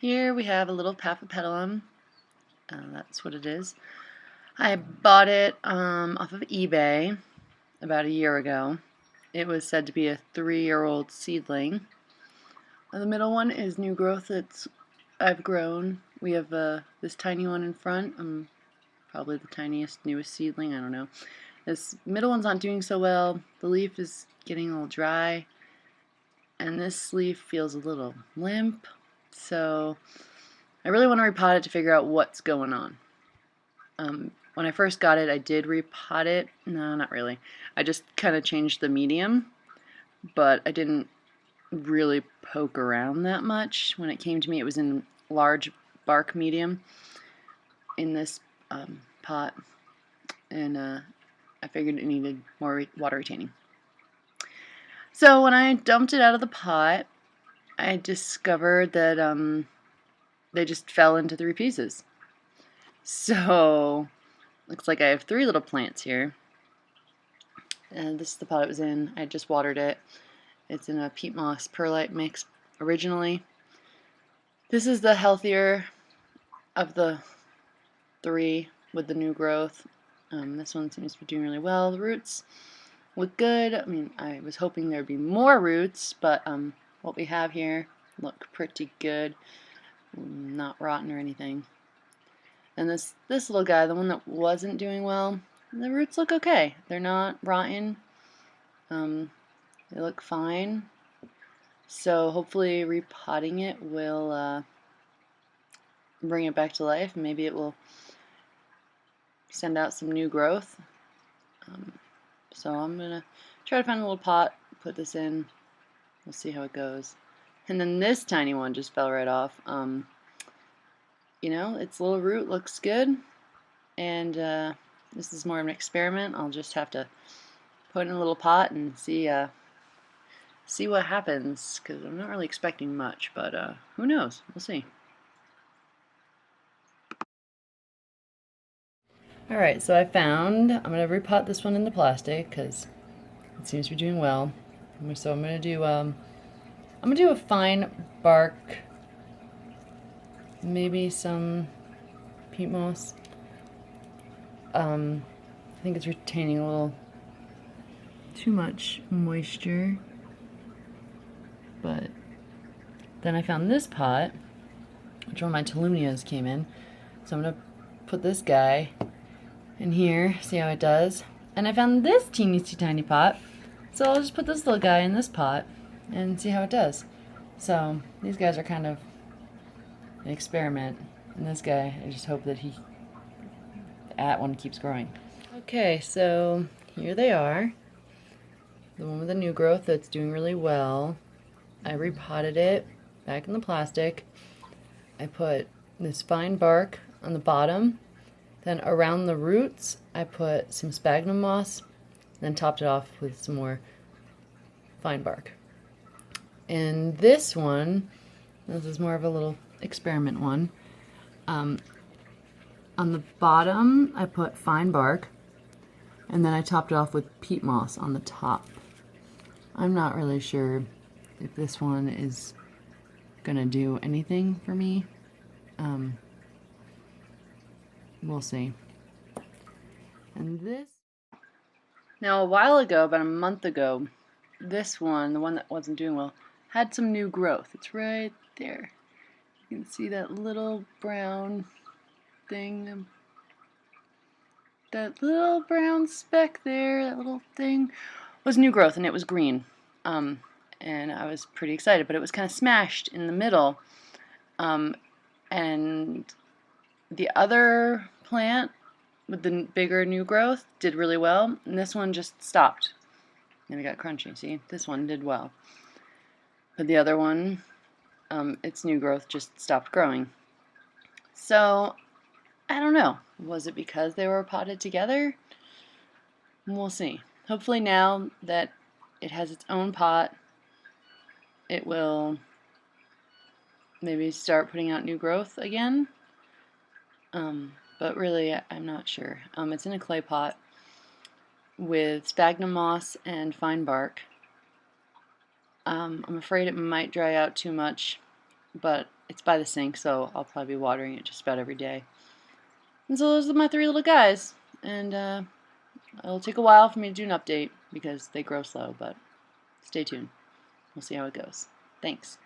Here we have a little paphiopedilum. That's what it is. I bought it off of eBay about a year ago. It was said to be a 3-year-old seedling. The middle one is new growth that I've grown. We have this tiny one in front. Probably the tiniest, newest seedling. I don't know. This middle one's not doing so well. The leaf is getting a little dry, and this leaf feels a little limp. So I really want to repot it to figure out what's going on. When I first got it, I did repot it. No, not really. I just kind of changed the medium, but I didn't really poke around that much. When it came to me, it was in large bark medium in this pot, and I figured it needed more water retaining. So when I dumped it out of the pot, I discovered that they just fell into 3 pieces. So looks like I have 3 little plants here. And this is the pot it was in. I just watered it. It's in a peat moss perlite mix originally. This is the healthier of the 3 with the new growth. This one seems to be doing really well. The roots look good. I mean, I was hoping there'd be more roots, but what we have here look pretty good. Not rotten or anything. And this little guy, the one that wasn't doing well, the roots look okay. They're not rotten. They look fine. So hopefully repotting it will bring it back to life. Maybe it will send out some new growth. So I'm going to try to find a little pot, put this in. We'll see how it goes. And then this tiny one just fell right off. You know, its little root looks good, and this is more of an experiment. I'll just have to put it in a little pot and see what happens, because I'm not really expecting much, but who knows? We'll see. Alright, so I'm going to repot this one in the plastic because it seems to be doing well. So I'm going to do a fine bark, maybe some peat moss. I think it's retaining a little too much moisture. But then I found this pot, which one of my Delenatis came in. So I'm going to put this guy in here, see how it does. And I found this teeny tiny pot, so I'll just put this little guy in this pot and see how it does. So these guys are kind of an experiment, and this guy, I just hope that that one keeps growing. Okay, so here they are. The one with the new growth that's doing really well. I repotted it back in the plastic. I put this fine bark on the bottom. Then around the roots, I put some sphagnum moss, then topped it off with some more fine bark. And this one, this is more of a little experiment one. On the bottom, I put fine bark, and then I topped it off with peat moss on the top. I'm not really sure if this one is gonna do anything for me. We'll see. And this, now a while ago, about a month ago, this one, the one that wasn't doing well, had some new growth. It's right there. You can see that little brown thing, that little brown speck there, that little thing was new growth, and it was green. And I was pretty excited, but it was kind of smashed in the middle. And the other plant with the bigger new growth did really well, and this one just stopped. And it got crunchy. See, this one did well, but the other one, its new growth just stopped growing. So I don't know. Was it because they were potted together? We'll see. Hopefully now that it has its own pot, it will maybe start putting out new growth again. But really, I'm not sure. It's in a clay pot with sphagnum moss and fine bark. I'm afraid it might dry out too much but it's by the sink, so I'll probably be watering it just about every day. And so those are my 3 little guys, and it'll take a while for me to do an update because they grow slow, but stay tuned. We'll see how it goes. Thanks.